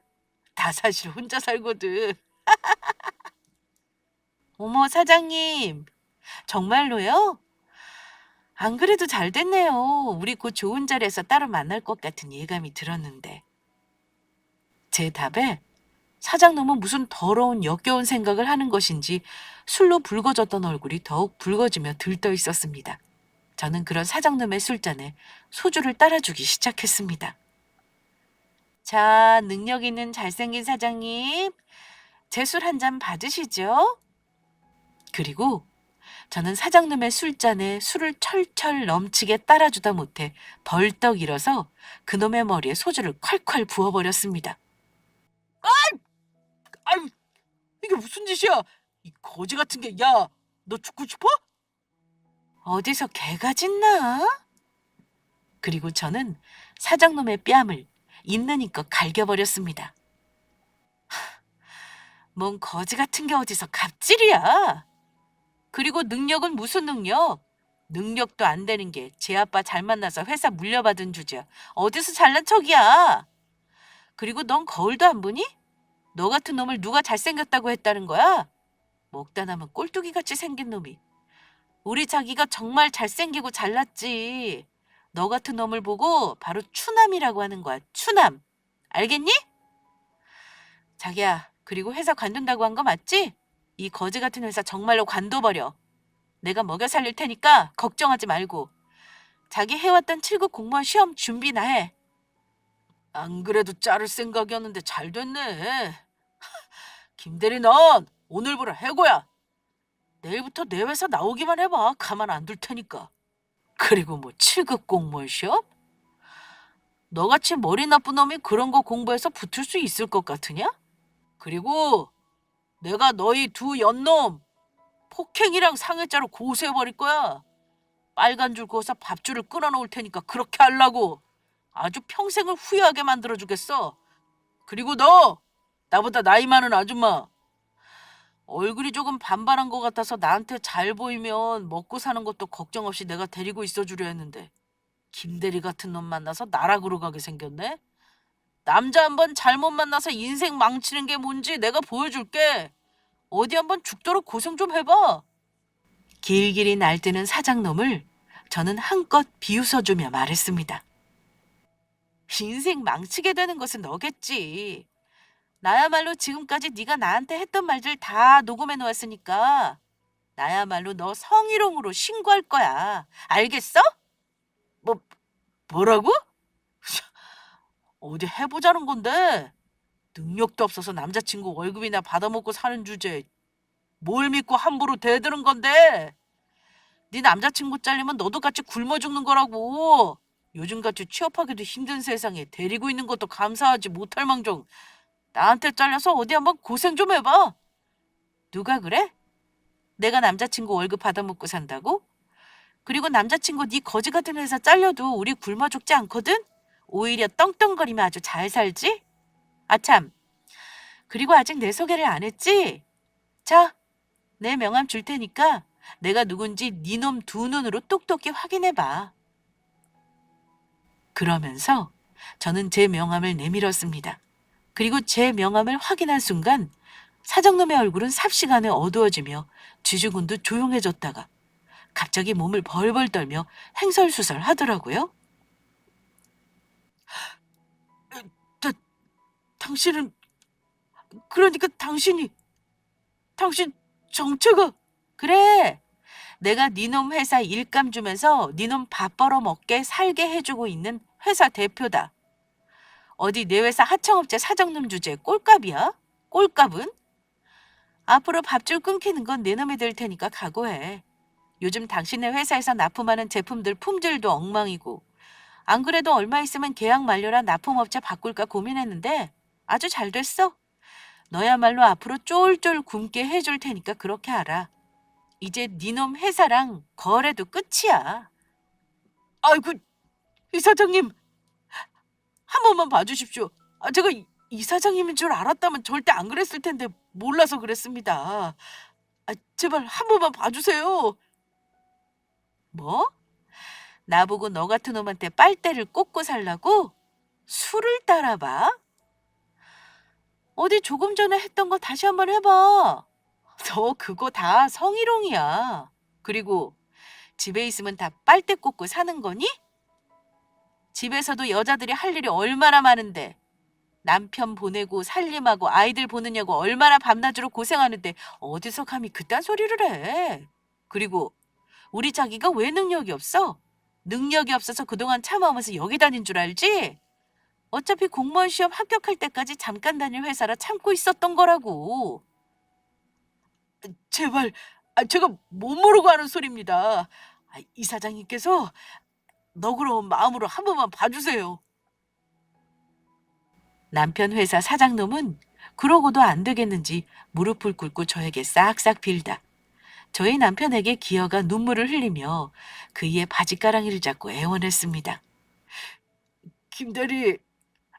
나 사실 혼자 살거든. 어머, 사장님. 정말로요? 안 그래도 잘 됐네요. 우리 곧 좋은 자리에서 따로 만날 것 같은 예감이 들었는데. 제 답에 사장놈은 무슨 더러운 역겨운 생각을 하는 것인지 술로 붉어졌던 얼굴이 더욱 붉어지며 들떠 있었습니다. 저는 그런 사장놈의 술잔에 소주를 따라주기 시작했습니다. 자, 능력 있는 잘생긴 사장님, 제 술 한 잔 받으시죠? 그리고 저는 사장님의 술잔에 술을 철철 넘치게 따라주다 못해 벌떡 일어서 그놈의 머리에 소주를 콸콸 부어버렸습니다. 아유, 이게 무슨 짓이야? 이 거지 같은 게, 야, 너 죽고 싶어? 어디서 개가 짖나? 그리고 저는 사장놈의 뺨을 있는 힘껏 갈겨버렸습니다. 뭔 거지 같은 게 어디서 갑질이야. 그리고 능력은 무슨 능력? 능력도 안 되는 게 제 아빠 잘 만나서 회사 물려받은 주제야. 어디서 잘난 척이야. 그리고 넌 거울도 안 보니? 너 같은 놈을 누가 잘생겼다고 했다는 거야? 먹다 남은 꼴뚜기 같이 생긴 놈이. 우리 자기가 정말 잘생기고 잘났지. 너 같은 놈을 보고 바로 추남이라고 하는 거야. 추남. 알겠니? 자기야, 그리고 회사 관둔다고 한 거 맞지? 이 거지 같은 회사 정말로 관둬버려. 내가 먹여 살릴 테니까 걱정하지 말고. 자기 해왔던 7급 공무원 시험 준비나 해. 안 그래도 자를 생각이었는데 잘 됐네. 김대리 넌 오늘부로 해고야. 내일부터 내 회사 나오기만 해봐. 가만 안 둘 테니까. 그리고 뭐 7급 공무원 시험? 너같이 머리 나쁜 놈이 그런 거 공부해서 붙을 수 있을 것 같으냐? 그리고 내가 너희 두 연놈 폭행이랑 상해죄로 고소해버릴 거야. 빨간 줄 그어서 밥줄을 끊어놓을 테니까 그렇게 하려고. 아주 평생을 후회하게 만들어주겠어. 그리고 너 나보다 나이 많은 아줌마. 얼굴이 조금 반반한 것 같아서 나한테 잘 보이면 먹고 사는 것도 걱정 없이 내가 데리고 있어주려 했는데 김대리 같은 놈 만나서 나락으로 가게 생겼네. 남자 한번 잘못 만나서 인생 망치는 게 뭔지 내가 보여줄게. 어디 한번 죽도록 고생 좀 해봐. 길길이 날뛰는 사장놈을 저는 한껏 비웃어주며 말했습니다. 인생 망치게 되는 것은 너겠지. 나야말로 지금까지 네가 나한테 했던 말들 다 녹음해 놓았으니까 나야말로 너 성희롱으로 신고할 거야. 알겠어? 뭐, 뭐라고? 어디 해보자는 건데. 능력도 없어서 남자친구 월급이나 받아먹고 사는 주제에 뭘 믿고 함부로 대드는 건데. 네 남자친구 잘리면 너도 같이 굶어 죽는 거라고. 요즘같이 취업하기도 힘든 세상에 데리고 있는 것도 감사하지 못할 망정 나한테 잘려서 어디 한번 고생 좀 해봐. 누가 그래? 내가 남자친구 월급 받아먹고 산다고? 그리고 남자친구 네 거지 같은 회사 잘려도 우리 굶어 죽지 않거든? 오히려 떵떵거리며 아주 잘 살지? 아참, 그리고 아직 내 소개를 안 했지? 자, 내 명함 줄 테니까 내가 누군지 네 놈 두 눈으로 똑똑히 확인해봐. 그러면서 저는 제 명함을 내밀었습니다. 그리고 제 명함을 확인한 순간 사장놈의 얼굴은 삽시간에 어두워지며 쥐주군도 조용해졌다가 갑자기 몸을 벌벌 떨며 횡설수설 하더라고요. 다, 당신은 그러니까 당신 정체가 그래. 내가 니놈 회사 일감 주면서 니놈 밥 벌어 먹게 살게 해주고 있는 회사 대표다. 어디 내 회사 하청업체 사장님 주제에 꼴값이야? 꼴값은? 앞으로 밥줄 끊기는 건 내 놈이 될 테니까 각오해. 요즘 당신네 회사에서 납품하는 제품들 품질도 엉망이고 안 그래도 얼마 있으면 계약 만료라 납품업체 바꿀까 고민했는데 아주 잘 됐어. 너야말로 앞으로 쫄쫄 굶게 해줄 테니까 그렇게 알아. 이제 니놈 회사랑 거래도 끝이야. 아이고, 이사장님 한 번만 봐주십시오. 제가 이 사장님인 줄 알았다면 절대 안 그랬을 텐데 몰라서 그랬습니다. 제발 한 번만 봐주세요. 뭐? 나보고 너 같은 놈한테 빨대를 꽂고 살라고? 술을 따라봐? 어디 조금 전에 했던 거 다시 한번 해봐. 너 그거 다 성희롱이야. 그리고 집에 있으면 다 빨대 꽂고 사는 거니? 집에서도 여자들이 할 일이 얼마나 많은데 남편 보내고 살림하고 아이들 보느냐고 얼마나 밤낮으로 고생하는데 어디서 감히 그딴 소리를 해. 그리고 우리 자기가 왜 능력이 없어? 능력이 없어서 그동안 참아오면서 여기 다닌 줄 알지? 어차피 공무원 시험 합격할 때까지 잠깐 다닐 회사라 참고 있었던 거라고. 제발, 제가 못 모르고 하는 소리입니다. 이 사장님께서 너그러운 마음으로 한 번만 봐주세요. 남편 회사 사장놈은 그러고도 안 되겠는지 무릎을 꿇고 저에게 싹싹 빌다 저희 남편에게 기어가 눈물을 흘리며 그이의 바지가랑이를 잡고 애원했습니다. 김대리,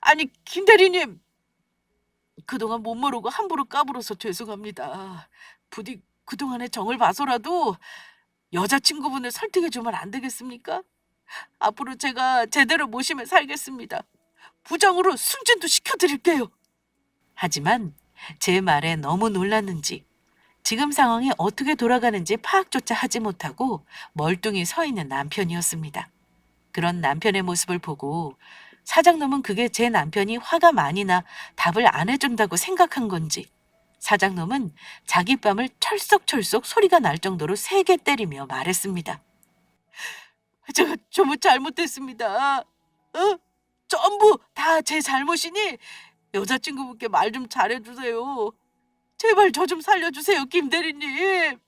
아니 김대리님, 그동안 못 모르고 함부로 까불어서 죄송합니다. 부디 그동안의 정을 봐서라도 여자친구분을 설득해 주면 안 되겠습니까? 앞으로 제가 제대로 모시며 살겠습니다. 부장으로 승진도 시켜드릴게요. 하지만 제 말에 너무 놀랐는지 지금 상황이 어떻게 돌아가는지 파악조차 하지 못하고 멀뚱히 서 있는 남편이었습니다. 그런 남편의 모습을 보고 사장놈은 그게 제 남편이 화가 많이 나 답을 안 해준다고 생각한 건지 사장놈은 자기 뺨을 철썩철썩 소리가 날 정도로 세게 때리며 말했습니다. 제가 전부 잘못했습니다. 전부 다 제 잘못이니 여자친구분께 말 좀 잘해주세요. 제발 저 좀 살려주세요, 김대리님.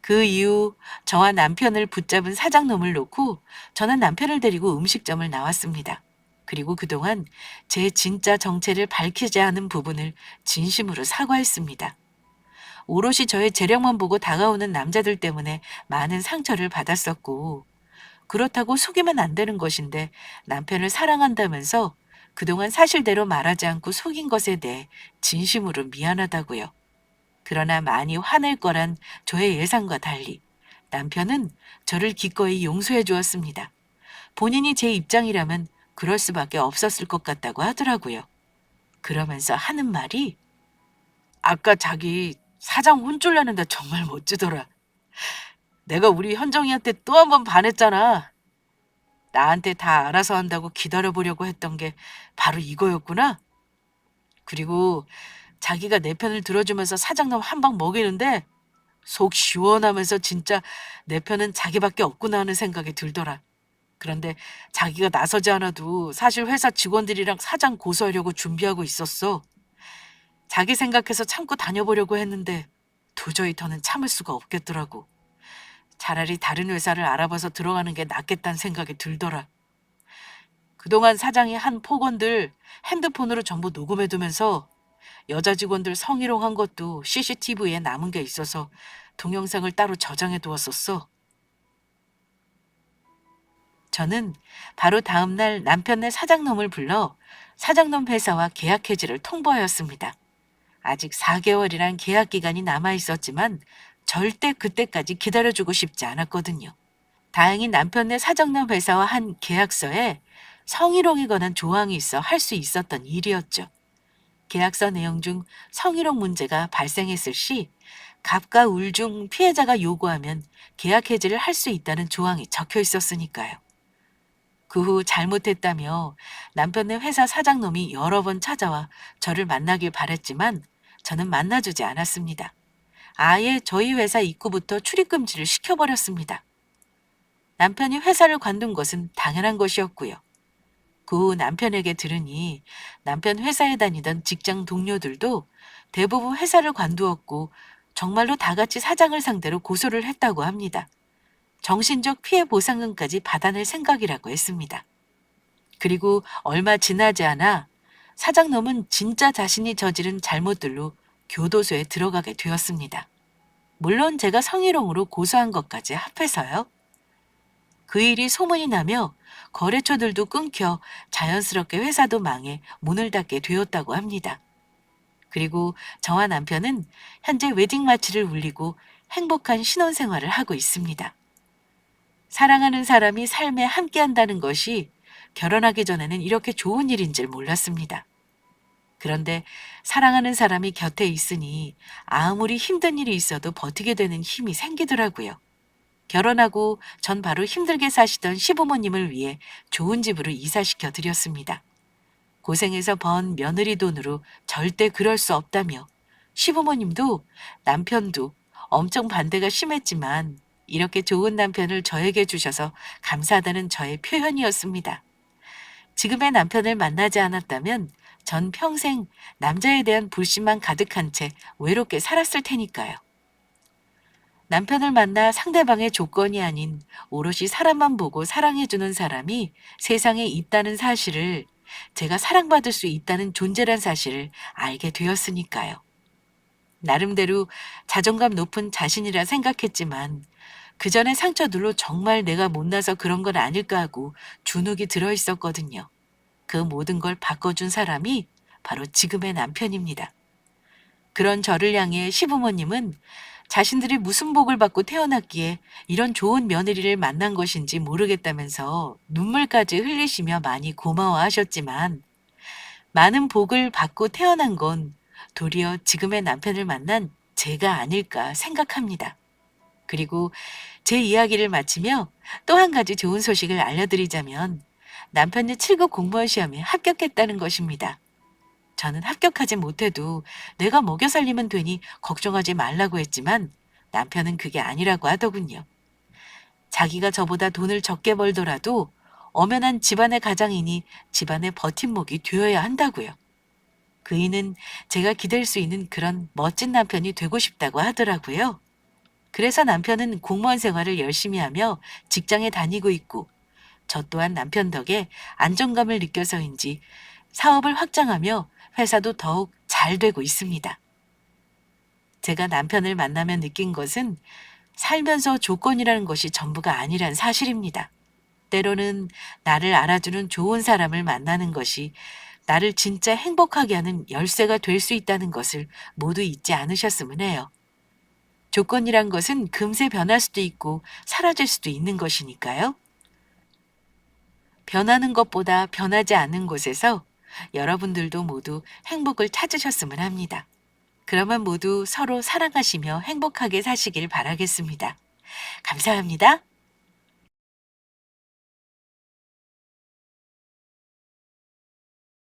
그 이후 저와 남편을 붙잡은 사장놈을 놓고 저는 남편을 데리고 음식점을 나왔습니다. 그리고 그동안 제 진짜 정체를 밝히지 않은 부분을 진심으로 사과했습니다. 오롯이 저의 재력만 보고 다가오는 남자들 때문에 많은 상처를 받았었고, 그렇다고 속이면 안 되는 것인데 남편을 사랑한다면서 그동안 사실대로 말하지 않고 속인 것에 대해 진심으로 미안하다고요. 그러나 많이 화낼 거란 저의 예상과 달리 남편은 저를 기꺼이 용서해 주었습니다. 본인이 제 입장이라면 그럴 수밖에 없었을 것 같다고 하더라고요. 그러면서 하는 말이 아까 자기 사장 혼쭐내는데 정말 멋지더라. 내가 우리 현정이한테 또 한 번 반했잖아. 나한테 다 알아서 한다고 기다려보려고 했던 게 바로 이거였구나. 그리고 자기가 내 편을 들어주면서 사장님 한 방 먹이는데 속 시원하면서 진짜 내 편은 자기밖에 없구나 하는 생각이 들더라. 그런데 자기가 나서지 않아도 사실 회사 직원들이랑 사장 고소하려고 준비하고 있었어. 자기 생각해서 참고 다녀보려고 했는데 도저히 더는 참을 수가 없겠더라고. 차라리 다른 회사를 알아봐서 들어가는 게 낫겠다는 생각이 들더라. 그동안 사장이 한 폭언들 핸드폰으로 전부 녹음해두면서 여자 직원들 성희롱한 것도 CCTV에 남은 게 있어서 동영상을 따로 저장해 두었었어. 저는 바로 다음 날 남편네 사장놈을 불러 사장놈 회사와 계약 해지를 통보하였습니다. 아직 4개월이란 계약 기간이 남아 있었지만 절대 그때까지 기다려주고 싶지 않았거든요. 다행히 남편네 사장놈 회사와 한 계약서에 성희롱에 관한 조항이 있어 할 수 있었던 일이었죠. 계약서 내용 중 성희롱 문제가 발생했을 시 갑과 울 중 피해자가 요구하면 계약 해지를 할 수 있다는 조항이 적혀 있었으니까요. 그 후 잘못했다며 남편네 회사 사장놈이 여러 번 찾아와 저를 만나길 바랬지만 저는 만나주지 않았습니다. 아예 저희 회사 입구부터 출입금지를 시켜버렸습니다. 남편이 회사를 관둔 것은 당연한 것이었고요. 그 후 남편에게 들으니 남편 회사에 다니던 직장 동료들도 대부분 회사를 관두었고 정말로 다 같이 사장을 상대로 고소를 했다고 합니다. 정신적 피해 보상금까지 받아낼 생각이라고 했습니다. 그리고 얼마 지나지 않아 사장놈은 진짜 자신이 저지른 잘못들로 교도소에 들어가게 되었습니다. 물론 제가 성희롱으로 고소한 것까지 합해서요. 그 일이 소문이 나며 거래처들도 끊겨 자연스럽게 회사도 망해 문을 닫게 되었다고 합니다. 그리고 저와 남편은 현재 웨딩 마치를 울리고 행복한 신혼생활을 하고 있습니다. 사랑하는 사람이 삶에 함께한다는 것이 결혼하기 전에는 이렇게 좋은 일인 줄 몰랐습니다. 그런데 사랑하는 사람이 곁에 있으니 아무리 힘든 일이 있어도 버티게 되는 힘이 생기더라고요. 결혼하고 전 바로 힘들게 사시던 시부모님을 위해 좋은 집으로 이사시켜 드렸습니다. 고생해서 번 며느리 돈으로 절대 그럴 수 없다며 시부모님도 남편도 엄청 반대가 심했지만 이렇게 좋은 남편을 저에게 주셔서 감사하다는 저의 표현이었습니다. 지금의 남편을 만나지 않았다면 전 평생 남자에 대한 불신만 가득한 채 외롭게 살았을 테니까요. 남편을 만나 상대방의 조건이 아닌 오롯이 사람만 보고 사랑해주는 사람이 세상에 있다는 사실을, 제가 사랑받을 수 있다는 존재란 사실을 알게 되었으니까요. 나름대로 자존감 높은 자신이라 생각했지만 그 전에 상처들로 정말 내가 못나서 그런 건 아닐까 하고 주눅이 들어 있었거든요. 그 모든 걸 바꿔준 사람이 바로 지금의 남편입니다. 그런 저를 향해 시부모님은 자신들이 무슨 복을 받고 태어났기에 이런 좋은 며느리를 만난 것인지 모르겠다면서 눈물까지 흘리시며 많이 고마워하셨지만 많은 복을 받고 태어난 건 도리어 지금의 남편을 만난 제가 아닐까 생각합니다. 그리고 제 이야기를 마치며 또 한 가지 좋은 소식을 알려드리자면 남편이 7급 공무원 시험에 합격했다는 것입니다. 저는 합격하지 못해도 내가 먹여 살리면 되니 걱정하지 말라고 했지만 남편은 그게 아니라고 하더군요. 자기가 저보다 돈을 적게 벌더라도 엄연한 집안의 가장이니 집안의 버팀목이 되어야 한다고요. 그이는 제가 기댈 수 있는 그런 멋진 남편이 되고 싶다고 하더라고요. 그래서 남편은 공무원 생활을 열심히 하며 직장에 다니고 있고 저 또한 남편 덕에 안정감을 느껴서인지 사업을 확장하며 회사도 더욱 잘 되고 있습니다. 제가 남편을 만나며 느낀 것은 살면서 조건이라는 것이 전부가 아니란 사실입니다. 때로는 나를 알아주는 좋은 사람을 만나는 것이 나를 진짜 행복하게 하는 열쇠가 될 수 있다는 것을 모두 잊지 않으셨으면 해요. 조건이란 것은 금세 변할 수도 있고 사라질 수도 있는 것이니까요. 변하는 것보다 변하지 않는 곳에서 여러분들도 모두 행복을 찾으셨으면 합니다. 그러면 모두 서로 사랑하시며 행복하게 사시길 바라겠습니다. 감사합니다.